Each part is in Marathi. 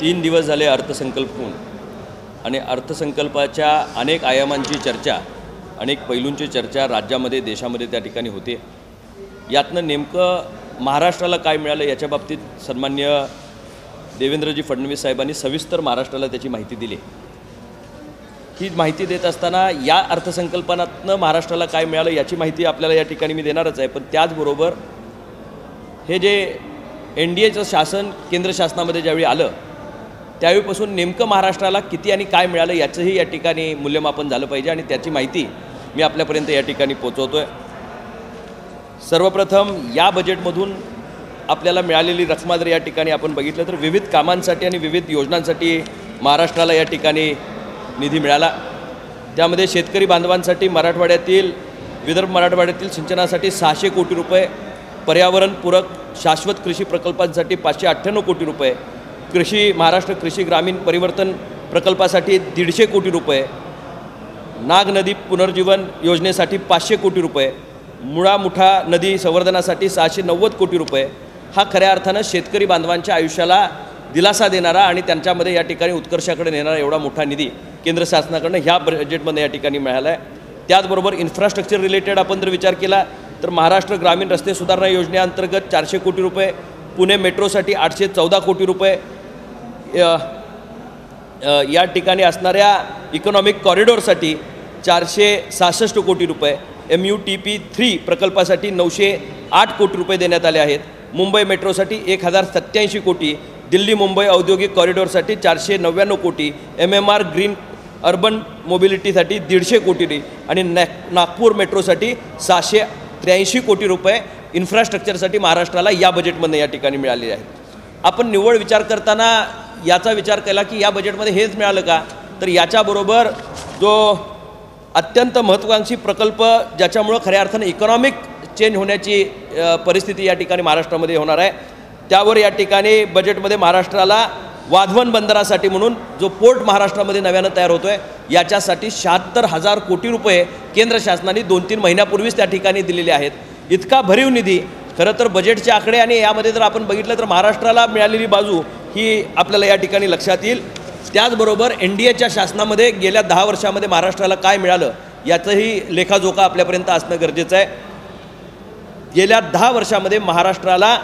3 दिवस झाले अर्थसंकल्प होऊन आणि अर्थसंकल्पाच्या अनेक आयामांची चर्चा, अनेक पैलूंची चर्चा राज्यामध्ये देशामध्ये त्या ठिकाणी होते। यातनं नेमकं महाराष्ट्राला काय मिळालं याच्या बाबतीत सन्माननीय देवेंद्रजी फडणवीस साहेबांनी सविस्तर महाराष्ट्राला त्याची माहिती दिली। ही माहिती देत असताना या अर्थसंकल्पातनं महाराष्ट्राला काय मिळालं याची माहिती आपल्याला या ठिकाणी मी देणारच आहे, पण त्याचबरोबर हे जे NDAचं शासन केंद्र शासनामध्ये ज्यावेळी आलं त्यावेळीपासून नेमकं महाराष्ट्राला किती आणि काय मिळालं याचंही या ठिकाणी मूल्यमापन झालं पाहिजे आणि त्याची माहिती मी आपल्यापर्यंत या ठिकाणी पोहोचवतोय। सर्वप्रथम या बजेटमधून आपल्याला मिळालेली रक्कम जर या ठिकाणी आपण बघितलं तर विविध कामांसाठी आणि विविध योजनांसाठी महाराष्ट्राला या ठिकाणी निधी मिळाला। त्यामध्ये शेतकरी बांधवांसाठी मराठवाड्यातील विदर्भ मराठवाड्यातील सिंचनासाठी 600 कोटी रुपये, पर्यावरणपूरक शाश्वत कृषी प्रकल्पांसाठी 598 कोटी रुपये, महाराष्ट्र कृषी ग्रामीण परिवर्तन प्रकल्पासाठी 150 कोटी रुपये, नाग नदी पुनर्जीवन योजनेसाठी 500 कोटी रुपये, मुळा मुठा नदी संवर्धनासाठी 690 कोटी रुपये। हा खऱ्या अर्थानं शेतकरी बांधवांच्या आयुष्याला दिलासा देणारा आणि त्यांच्यामध्ये या ठिकाणी उत्कर्षाकडे नेणारा एवढा मोठा निधी केंद्र शासनाकडून ह्या बजेटमध्ये या ठिकाणी मिळाला आहे। त्याचबरोबर इन्फ्रास्ट्रक्चर रिलेटेड आपण जर विचार केला तर महाराष्ट्र ग्रामीण रस्ते सुधारणा योजनेअंतर्गत 400 कोटी रुपये, पुणे मेट्रोसाठी 814 कोटी रुपये, या ठिकाणी असणाऱ्या इकॉनॉमिक कॉरिडॉरसाठी 466 कोटी रुपये, MUTP 3 प्रकल्पासाठी 908 कोटी रुपये देण्यात आले आहेत, मुंबई मेट्रोसाठी 1087 कोटी, दिल्ली मुंबई औद्योगिक कॉरिडॉरसाठी 499 कोटी, MMR ग्रीन अर्बन मोबिलिटीसाठी 150 कोटी आणि नागपूर मेट्रोसाठी 683 कोटी रुपये इन्फ्रास्ट्रक्चरसाठी महाराष्ट्राला या बजेटमध्ये या ठिकाणी मिळालेले आहेत। आपण निव्वळ विचार करताना याचा विचार केला की या बजेटमध्ये हेच मिळालं का, तर याच्याबरोबर जो अत्यंत महत्त्वाकांक्षी प्रकल्प ज्याच्यामुळं खऱ्या अर्थानं इकॉनॉमिक चेंज होण्याची परिस्थिती या ठिकाणी महाराष्ट्रामध्ये होणार आहे, त्यावर या ठिकाणी बजेटमध्ये महाराष्ट्राला वाधवन बंदरासाठी म्हणून जो पोर्ट महाराष्ट्रामध्ये नव्यानं तयार होतो आहे याच्यासाठी 76,000 कोटी रुपये केंद्र शासनाने 2-3 महिन्यापूर्वीच त्या ठिकाणी दिलेले आहेत। इतका भरीव निधी खरं तर बजेटचे आकडे आणि यामध्ये जर आपण बघितलं तर महाराष्ट्राला मिळालेली बाजू ही आपल्याला या ठिकाणी लक्षात येईल। त्याचबरोबर NDAच्या शासनामध्ये गेल्या 10 वर्षामध्ये महाराष्ट्राला काय मिळालं याचंही लेखाजोखा आपल्यापर्यंत असणं गरजेचं आहे। गेल्या 10 वर्षामध्ये महाराष्ट्राला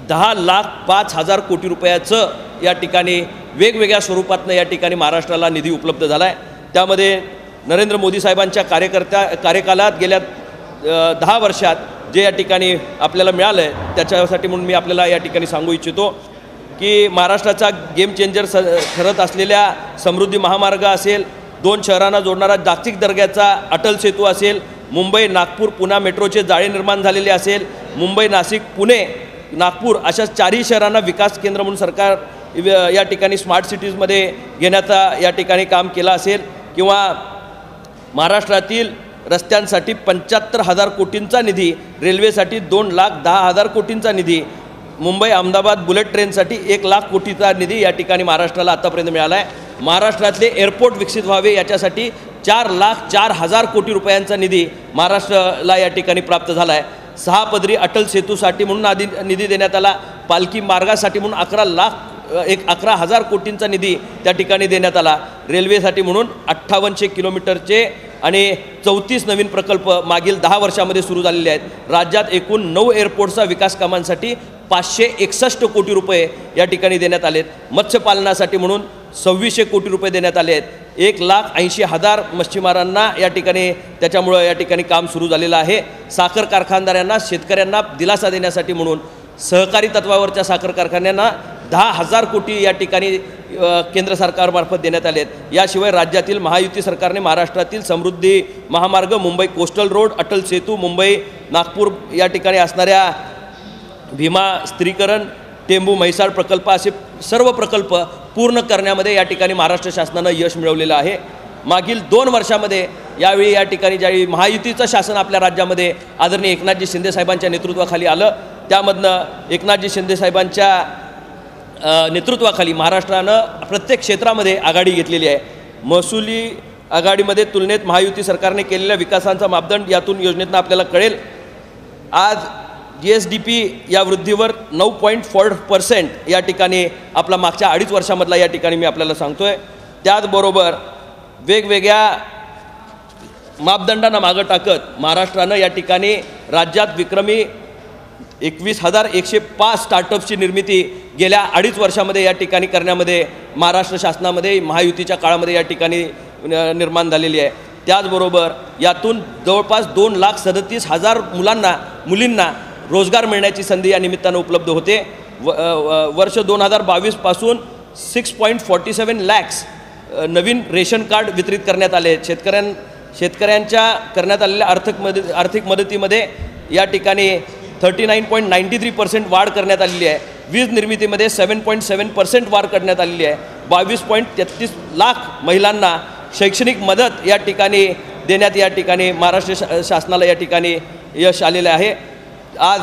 10,05,000 कोटी रुपयाचं या ठिकाणी वेगवेगळ्या स्वरूपातनं या ठिकाणी महाराष्ट्राला निधी उपलब्ध झाला आहे। त्यामध्ये नरेंद्र मोदी साहेबांच्या कार्यकालात गेल्या 10 वर्षात जे या ठिकाणी आपल्याला मिळालं आहे त्याच्यासाठी म्हणून मी आपल्याला या ठिकाणी सांगू इच्छितो की महाराष्ट्राचा गेम चेंजर ठरत असलेल्या समृद्धी महामार्ग असेल, 2 शहरांना जोडणारा जागतिक दर्जाचा अटल सेतू असेल, मुंबई नागपूर पुणे मेट्रोचे जाळे निर्माण झालेले असेल, मुंबई नाशिक पुणे नागपूर अशा 4ही शहरांना विकास केंद्र म्हणून सरकार या ठिकाणी स्मार्ट सिटीजमध्ये घेण्याचा या ठिकाणी काम केलं असेल, किंवा महाराष्ट्रातील रस्त्यांसाठी 75,000 कोटींचा निधी, रेल्वेसाठी 2,10,000 कोटींचा निधी, मुंबई अहमदाबाद बुलेट ट्रेनसाठी 1,00,000 कोटीचा निधी या ठिकाणी महाराष्ट्राला आतापर्यंत मिळाला आहे। महाराष्ट्रातले एअरपोर्ट विकसित व्हावे याच्यासाठी 4,04,000 कोटी रुपयांचा निधी महाराष्ट्राला या ठिकाणी प्राप्त झाला आहे। 6 पदरी अटल सेतूसाठी म्हणून निधी देण्यात आला, पालखी मार्गासाठी म्हणून 11,000 कोटींचा निधी त्या ठिकाणी देण्यात आला, रेल्वेसाठी म्हणून 5800 किलोमीटरचे आणि 34 नवीन प्रकल्प मागील 10 वर्षामध्ये सुरू झालेले आहेत। राज्यात एकूण 9 एअरपोर्टचा विकास कामांसाठी 561 कोटी रुपये या ठिकाणी देण्यात आलेत, मत्स्यपालनासाठी म्हणून 2600 कोटी रुपये देण्यात आले आहेत, 1,80,000 मच्छीमारांना या ठिकाणी त्याच्यामुळं या ठिकाणी काम सुरू झालेलं आहे। साखर कारखानदारांना शेतकऱ्यांना दिलासा देण्यासाठी म्हणून सहकारी तत्वावरच्या साखर कारखान्यांना 10,000 कोटी या ठिकाणी केंद्र सरकारमार्फत देण्यात आले आहेत। याशिवाय राज्यातील महायुती सरकारने महाराष्ट्रातील समृद्धी महामार्ग, मुंबई कोस्टल रोड, अटल सेतू, मुंबई नागपूर या ठिकाणी असणाऱ्या भीमा स्त्रीकरण, टेंबू म्हैसाळ प्रकल्प असे सर्व प्रकल्प पूर्ण करण्यामध्ये या ठिकाणी महाराष्ट्र शासनानं यश मिळवलेलं आहे। मागील 2 वर्षामध्ये यावेळी या ठिकाणी ज्यावेळी महायुतीचं शासन आपल्या राज्यामध्ये आदरणीय एकनाथजी शिंदे साहेबांच्या नेतृत्वाखाली आलं, त्यामधनं एकनाथजी शिंदे साहेबांच्या नेतृत्वाखाली महाराष्ट्रानं प्रत्येक क्षेत्रामध्ये आघाडी घेतलेली आहे। महसुली आघाडीमध्ये तुलनेत महायुती सरकारने केलेल्या विकासांचा मापदंड यातून योजनेतून आपल्याला कळेल। आज GSDP या वृद्धीवर 9.4% या ठिकाणी आपला मागच्या 2.5 वर्षामधला या ठिकाणी मी आपल्याला सांगतो आहे. त्याचबरोबर वेगवेगळ्या मापदंडांना मागं टाकत महाराष्ट्रानं या ठिकाणी राज्यात विक्रमी 21,105 स्टार्टअप्सची निर्मिती गेल्या 2.5 वर्षामध्ये या ठिकाणी करण्यामध्ये महाराष्ट्र शासनामध्ये महायुतीच्या काळामध्ये या ठिकाणी निर्माण झालेली आहे. त्याचबरोबर यातून जवळपास 2,37,000 मुलींना रोजगार मिळण्याची संधी या निमित्तानं उपलब्ध होते. वर्ष 2022 पासून 6.47 lakhs नवीन रेशन कार्ड वितरित करण्यात आले. शेतकऱ्यांच्या करण्यात आलेल्या आर्थिक मदतीमध्ये या ठिकाणी 39.93% वाढ करण्यात आलेली आहे. वीज निर्मितीमध्ये 7.7% वाढ करण्यात आलेली आहे. 22.33 लाख महिलांना शैक्षणिक मदत या ठिकाणी देण्यात या ठिकाणी महाराष्ट्र शासनाला या ठिकाणी यश आलेलं आहे. आज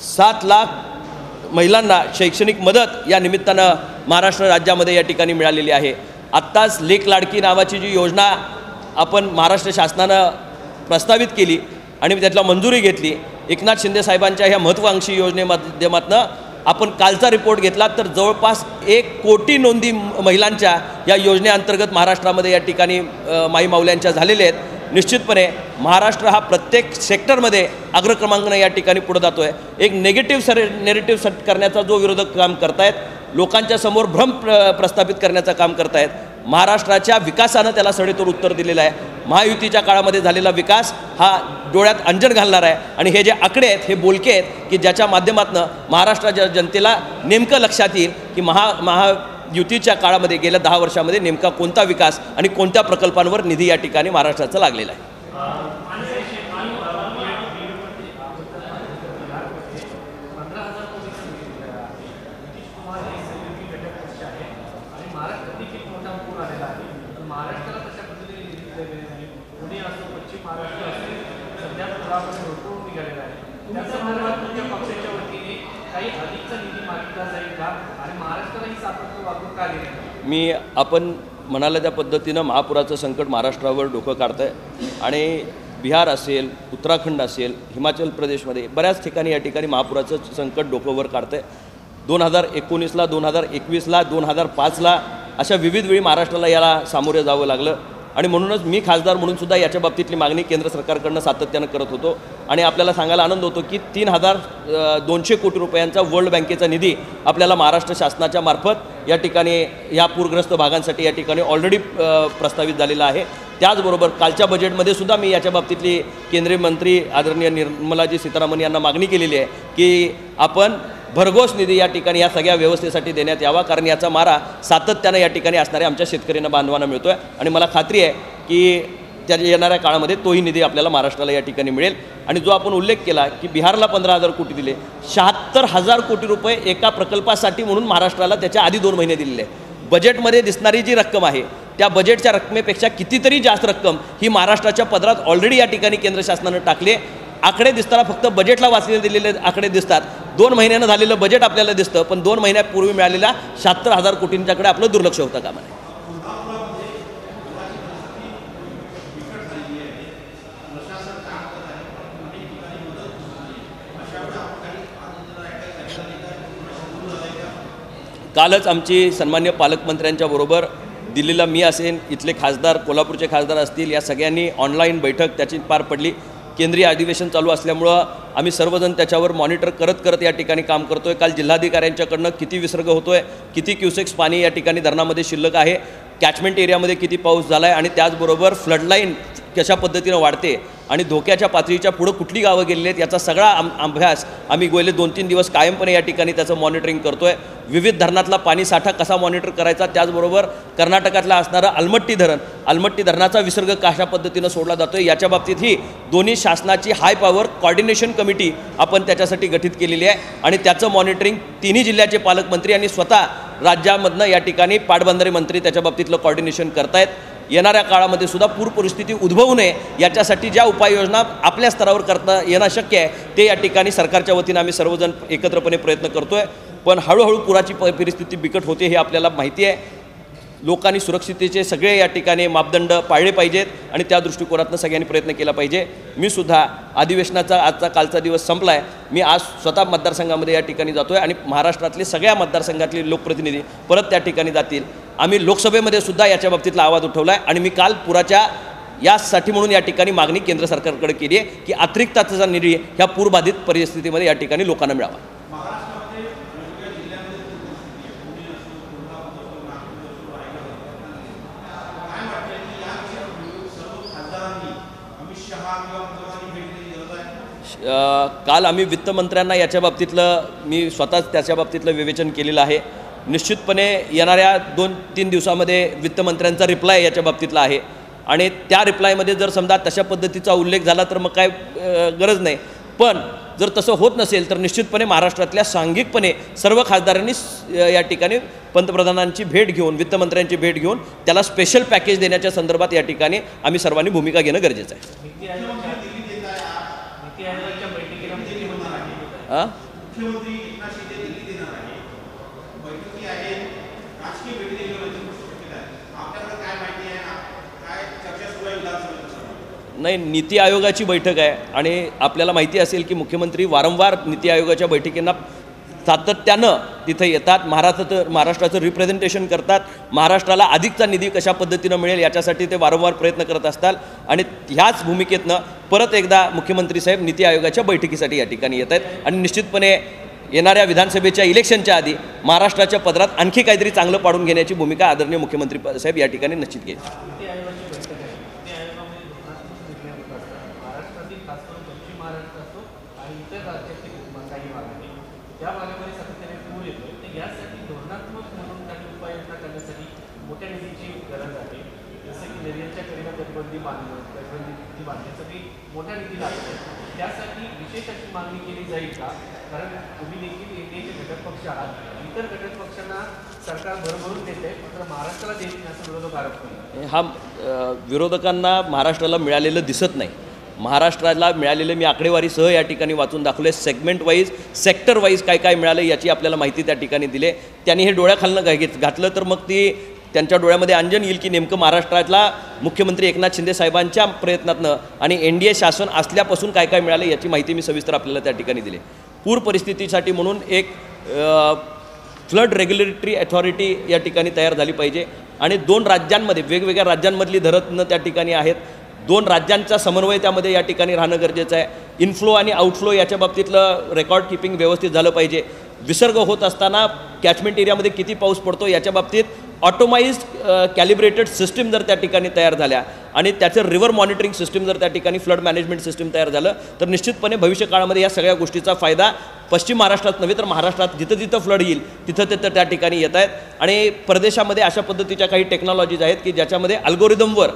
7 लाख महिलांना शैक्षणिक मदत या निमित्तानं महाराष्ट्र राज्यामध्ये या ठिकाणी मिळालेली आहे. आत्ताच लेक लाडकी नावाची जी योजना आपण महाराष्ट्र शासनानं प्रस्तावित केली आणि त्यातला मंजुरी घेतली. एकनाथ शिंदे साहेबांच्या ह्या महत्त्वाकांक्षी योजनेमाध्यमातनं आपण कालचा रिपोर्ट घेतला तर जवळपास 1 कोटी नोंदी महिलांच्या या योजनेअंतर्गत महाराष्ट्रामध्ये या ठिकाणी माई माऊल्यांच्या झालेल्या आहेत. निश्चितपणे महाराष्ट्र हा प्रत्येक सेक्टरमध्ये अग्रक्रमांकाने या ठिकाणी पुढे जातो आहे. एक नेगेटिव्ह सेट करण्याचा जो विरोधक काम करतायत, लोकांच्या समोर भ्रम प्रस्थापित करण्याचं काम करतायत, महाराष्ट्राच्या विकासानं त्याला सडेतोड उत्तर दिलेलं आहे. महायुतीच्या काळामध्ये झालेला विकास हा डोळ्यात अंजन घालणार आहे आणि हे जे आकडे आहेत हे बोलके आहेत की ज्याच्या माध्यमातून महाराष्ट्राच्या जनतेला नेमकं लक्षात येईल की महायुतीच्या काळामध्ये गेल्या 10 वर्षामध्ये नेमका कोणता विकास आणि कोणत्या प्रकल्पांवर निधी या ठिकाणी महाराष्ट्राचा लागलेला आहे. मी आपण म्हणाला त्या पद्धतीनं महापुराचं संकट महाराष्ट्रावर डोकं काढतं आहे आणि बिहार असेल, उत्तराखंड असेल, हिमाचल प्रदेशमध्ये बऱ्याच ठिकाणी या ठिकाणी महापुराचं संकट डोकं वर काढतं आहे. 2019ला, 2021ला, 2005ला अशा विविध वेळी महाराष्ट्राला याला सामोरे जावं लागलं आणि म्हणूनच मी खासदार म्हणून सुद्धा याच्या बाबतीतली मागणी केंद्र सरकारकडनं सातत्यानं करत होतो आणि आपल्याला सांगायला आनंद होतो की 3,200 कोटी रुपयांचा वर्ल्ड बँकेचा निधी आपल्याला महाराष्ट्र शासनाच्या मार्फत या ठिकाणी या पूरग्रस्त भागांसाठी या ठिकाणी ऑलरेडी प्रस्तावित झालेला आहे. त्याचबरोबर कालच्या बजेटमध्ये सुद्धा मी याच्या बाबतीतली केंद्रीय मंत्री आदरणीय निर्मलाजी सीतारामन यांना मागणी केलेली आहे की आपण भरघोस निधी या ठिकाणी या सगळ्या व्यवस्थेसाठी देण्यात यावा, कारण याचा मारा सातत्यानं या ठिकाणी असणाऱ्या आमच्या शेतकऱ्यांना बांधवांना मिळतो आहे आणि मला खात्री आहे की त्या येणाऱ्या काळामध्ये तोही निधी आपल्याला महाराष्ट्राला या ठिकाणी मिळेल. आणि जो आपण उल्लेख केला की बिहारला 15,000 कोटी दिले, 76,000 कोटी रुपये एका प्रकल्पासाठी म्हणून महाराष्ट्राला त्याच्या आधी 2 महिने दिलेले आहे. बजेटमध्ये दिसणारी जी रक्कम आहे त्या बजेटच्या रकमेपेक्षा कितीतरी जास्त रक्कम ही महाराष्ट्राच्या पदरात ऑलरेडी या ठिकाणी केंद्र शासनानं टाकले. आकडे दिसताना फक्त बजेटला वाचले दिलेले आकडे दिसतात. 2 महिन्यानं झालेलं बजेट आपल्याला दिसतं, पण 2 महिन्यापूर्वी मिळालेल्या 76,000 कोटींच्याकडे आपलं दुर्लक्ष होतं कामा नये. कालच आमची सन्मान्य पालकमंत्र्यांच्या बरोबर दिल्लीला मी असेन, इथले खासदार, कोल्हापूरचे खासदार असतील, या सगळ्यांनी ऑनलाईन बैठक त्याची पार पडली. केंद्रीय अधिवेशन चालू असल्यामुळं आम्ही सर्वजण त्याच्यावर मॉनिटर करत या ठिकाणी काम करतो आहे. काल जिल्हाधिकाऱ्यांच्याकडनं किती विसर्ग होतो आहे, किती क्युसेक्स पाणी या ठिकाणी धरणामध्ये शिल्लक आहे, कॅचमेंट एरियामध्ये किती पाऊस झाला आहे आणि त्याचबरोबर फ्लडलाईन कशा पद्धतीनं वाढते आणि धोक्याच्या पातळीच्या पुढं कुठली गावं गेलेली आहेत याचा सगळा अभ्यास आम्ही गेले 2-3 दिवस कायमपणे या ठिकाणी त्याचं मॉनिटरिंग करतो आहे. विविध धरणातला पाणी साठा कसा मॉनिटर करायचा, त्याचबरोबर कर्नाटकातला असणारं अलमट्टी धरणाचा विसर्ग कशा पद्धतीनं सोडला जातो आहे याच्या बाबतीतही दोन्ही शासनाची हाय पॉवर कोऑर्डिनेशन कमिटी आपण त्याच्यासाठी गठीत केलेली आहे आणि त्याचं मॉनिटरिंग तिन्ही जिल्ह्याचे पालकमंत्री आणि स्वतः राज्यामधनं या ठिकाणी पाटबंधारे मंत्री त्याच्या बाबतीतलं कोऑर्डिनेशन करतायत. येणाऱ्या काळामध्ये सुद्धा पूर परिस्थिती उद्भवू नये याच्यासाठी ज्या उपाययोजना आपल्या स्तरावर करता येणं शक्य आहे ते या ठिकाणी सरकारच्या वतीनं आम्ही सर्वजण एकत्रपणे प्रयत्न करतो आहे. पण हळूहळू पुराची परिस्थिती बिकट होते हे आपल्याला माहिती आहे. लोकांनी सुरक्षिततेचे सगळे या ठिकाणी मापदंड पाळले पाहिजेत आणि त्या दृष्टिकोनातून सगळ्यांनी प्रयत्न केला पाहिजे. मी सुद्धा अधिवेशनाचा आजचा कालचा दिवस संपला आहे. मी आज स्वतः मतदारसंघामध्ये या ठिकाणी जातो आहे आणि महाराष्ट्रातले सगळ्या मतदारसंघातले लोकप्रतिनिधी परत त्या ठिकाणी जातील. आम्ही लोकसभेमध्ये सुद्धा याच्या बाबतीतला आवाज उठवला आहे आणि मी काल पुराच्या यासाठी म्हणून या ठिकाणी मागणी केंद्र सरकारकडे केली आहे की अतिरिक्तचा निधी ह्या पूरबाधित परिस्थितीमध्ये या ठिकाणी लोकांना मिळावा. काल आम्ही वित्तमंत्र्यांना याच्या बाबतीतलं मी स्वतःच त्याच्या बाबतीतलं विवेचन केलेलं आहे. निश्चितपणे येणाऱ्या 2-3 दिवसामध्ये वित्तमंत्र्यांचा रिप्लाय याच्या बाबतीतला आहे आणि त्या रिप्लायमध्ये जर समजा तशा पद्धतीचा उल्लेख झाला तर मग काय गरज नाही. पण जर तसं होत नसेल तर निश्चितपणे महाराष्ट्रातल्या सांघिकपणे सर्व खासदारांनी या ठिकाणी पंतप्रधानांची भेट घेऊन वित्तमंत्र्यांची भेट घेऊन त्याला स्पेशल पॅकेज देण्याच्या संदर्भात या ठिकाणी आम्ही सर्वांनी भूमिका घेणं गरजेचं आहे. नाही, नीती आयोगाची बैठक आहे आणि आपल्याला माहिती असेल की मुख्यमंत्री वारंवार नीती आयोगाच्या बैठकींना सातत्यानं तिथे येतात. महाराष्ट्राचं रिप्रेझेंटेशन करतात. महाराष्ट्राला अधिकचा निधी कशा पद्धतीनं मिळेल याच्यासाठी ते वारंवार प्रयत्न करत असतात आणि ह्याच भूमिकेतनं परत एकदा मुख्यमंत्री साहेब नीती आयोगाच्या बैठकीसाठी या ठिकाणी येत आहेत आणि निश्चितपणे येणाऱ्या विधानसभेच्या इलेक्शनच्या आधी महाराष्ट्राच्या पदरात आणखी काहीतरी चांगलं पाडून घेण्याची भूमिका आदरणीय मुख्यमंत्री साहेब या ठिकाणी निश्चित घेईल. त्या भागामध्ये सातत्याने पूर येतो तर यासाठी धोरणात्मक म्हणून काही उपाययोजना करण्यासाठी मोठ्या निधीची गरज आहे. जसं की नद्यांच्या कडेला तटबंदी बांधण्यासाठी मोठ्या निधी लागतो. त्यासाठी विशेष अशी मागणी केली जाईल का? कारण तुम्ही देखील एनडीएचे घटक पक्ष आहात. इतर घटक पक्षांना सरकार भरभरून देते मात्र महाराष्ट्राला देत नाही असं विरोधक आरोप करतात. हा विरोधकांना महाराष्ट्राला मिळालेलं दिसत नाही. महाराष्ट्राला मिळालेले मी आकडेवारीसह या ठिकाणी वाचून दाखवले. सेगमेंट वाईज सेक्टर वाईज काय काय मिळालं याची आपल्याला माहिती त्या ठिकाणी दिली. त्यांनी हे डोळ्याखालनं घातलं तर मग ती त्यांच्या डोळ्यामध्ये अंजन येईल की नेमकं महाराष्ट्रातला मुख्यमंत्री एकनाथ शिंदे साहेबांच्या प्रयत्नातनं आणि NDA शासन असल्यापासून काय काय मिळालं याची माहिती मी सविस्तर आपल्याला त्या ठिकाणी दिली. पूर परिस्थितीसाठी म्हणून एक फ्लड रेग्युलेटरी अथॉरिटी या ठिकाणी तयार झाली पाहिजे आणि 2 राज्यांमध्ये वेगवेगळ्या राज्यांमधली धरणं त्या ठिकाणी आहेत. 2 राज्यांचा समन्वय त्यामध्ये या ठिकाणी राहणं गरजेचं आहे. इनफ्लो आणि आउटफ्लो याच्या बाबतीतलं रेकॉर्ड किपिंग व्यवस्थित झालं पाहिजे. विसर्ग होत असताना कॅचमेंट एरियामध्ये किती पाऊस पडतो याच्या बाबतीत ऑटोमाइज्ड कॅलिब्रेटेड सिस्टीम जर त्या ठिकाणी तयार झाल्या आणि त्याचं रिव्हर मॉनिटरिंग सिस्टीम जर त्या ठिकाणी फ्लड मॅनेजमेंट सिस्टीम तयार झालं तर निश्चितपणे भविष्य काळामध्ये या सगळ्या गोष्टीचा फायदा पश्चिम महाराष्ट्रात नव्हे तर महाराष्ट्रात जिथं जिथं फ्लड येईल तिथं त्या ठिकाणी येत आहेत. आणि परदेशामध्ये अशा पद्धतीच्या काही टेक्नॉलॉजीज आहेत की ज्याच्यामध्ये अल्गोरिदमवर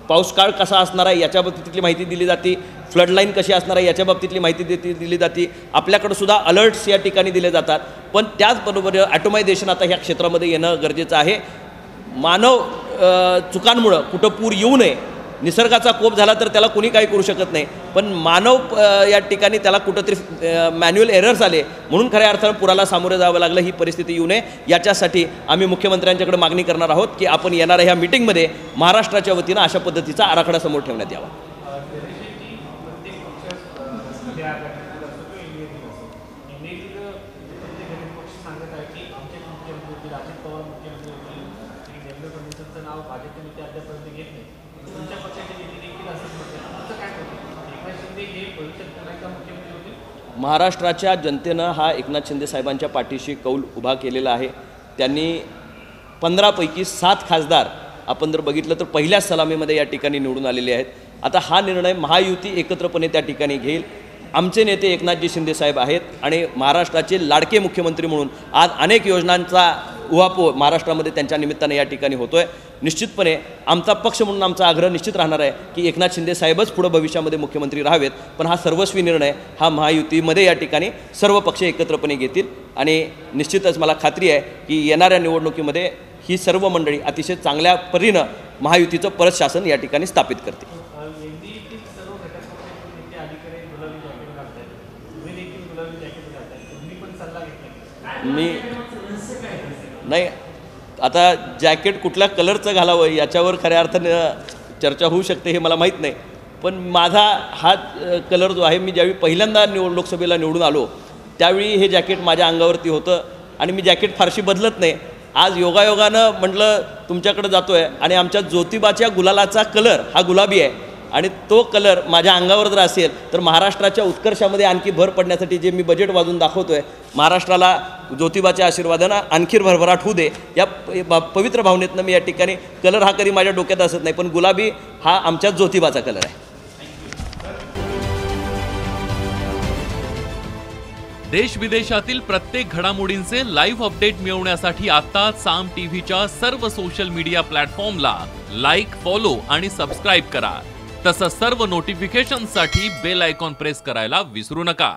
पाऊस काळ कसा असणार आहे याच्या बाबतीतली माहिती दिली जाते. फ्लड लाईन कशी असणार आहे याच्या बाबतीतली माहिती दिली जाते. आपल्याकडं सुद्धा अलर्ट्स या ठिकाणी दिले जातात. पण त्याचबरोबर ॲटोमायझेशन आता ह्या क्षेत्रामध्ये येणं गरजेचं आहे. मानव चुकांमुळं कुठं पूर येऊ नये. निसर्गाचा कोप झाला तर त्याला कोणी काही करू शकत नाही. पण मानव या ठिकाणी त्याला कुठंतरी मॅन्युअल एरर्स आले म्हणून खऱ्या अर्थानं पुराला सामोरं जावं लागलं. ही परिस्थिती येऊ नये याच्यासाठी आम्ही मुख्यमंत्र्यांच्याकडे मागणी करणार आहोत की आपण येणाऱ्या ह्या मीटिंगमध्ये महाराष्ट्राच्या वतीनं अशा पद्धतीचा आराखडा समोर ठेवण्यात यावा. महाराष्ट्राच्या जनतेनं हा एकनाथ शिंदे साहेबांच्या पाठीशी कौल उभा केलेला आहे. त्यांनी 15 पैकी 7 खासदार आपण जर बघितलं तर पहिल्याच सलामीमध्ये या ठिकाणी निवडून आलेले आहेत. आता हा निर्णय महायुती एकत्रपणे त्या ठिकाणी घेईल. आमचे नेते एकनाथजी शिंदे साहेब आहेत आणि महाराष्ट्राचे लाडके मुख्यमंत्री म्हणून आज अनेक योजनांचा उहापोह महाराष्ट्रामध्ये त्यांच्या निमित्ताने या ठिकाणी होतोय. निश्चितपणे आमचा पक्ष म्हणून आमचा आग्रह निश्चित राहणार आहे की एकनाथ शिंदे साहेबच पुढे भविष्यामध्ये मुख्यमंत्री राहावेत. पण हा सर्वस्वी निर्णय हा महायुतीमध्ये या ठिकाणी सर्व पक्ष एकत्रपणे घेतील आणि निश्चितच मला खात्री आहे की येणाऱ्या निवडणुकीमध्ये ही सर्व मंडळी अतिशय चांगल्या परीनं महायुतीचं परत शासन या ठिकाणी स्थापित करतील. मी नाही आता जॅकेट कुठल्या कलरचं घालावं याच्यावर खऱ्या अर्थानं चर्चा होऊ शकते, हे मला माहीत नाही. पण माझा हा कलर जो आहे, मी ज्यावेळी पहिल्यांदा लोकसभेला निवडून आलो त्यावेळी हे जॅकेट माझ्या अंगावरती होतं आणि मी जॅकेट फारशी बदलत नाही. आज योगायोगानं म्हटलं तुमच्याकडे जातो आहे आणि आमच्या ज्योतिबाच्या गुलालाचा कलर हा गुलाबी आहे आणि तो कलर माझ्या अंगावर जर असेल तर महाराष्ट्राच्या उत्कर्षामध्ये आणखी भर पडण्यासाठी जे मी बजेट वाजून दाखवतो आहे, महाराष्ट्राला ज्योतिबाच्या आशीर्वादानं आणखी भरभराट होऊ दे या पवित्र भावनेतनं मी या ठिकाणी कलर हा कधी माझ्या डोक्यात असत नाही, पण गुलाबी हा आमच्या ज्योतिबाचा कलर आहे. देश विदेशातील प्रत्येक घडामोडींचे लाईव्ह अपडेट मिळवण्यासाठी आता साम टीव्हीच्या सर्व सोशल मीडिया प्लॅटफॉर्मला लाईक, फॉलो आणि सबस्क्राईब करा. तसंच सर्व नोटिफिकेशनसाठी बेल आयकॉन प्रेस करायला विसरू नका.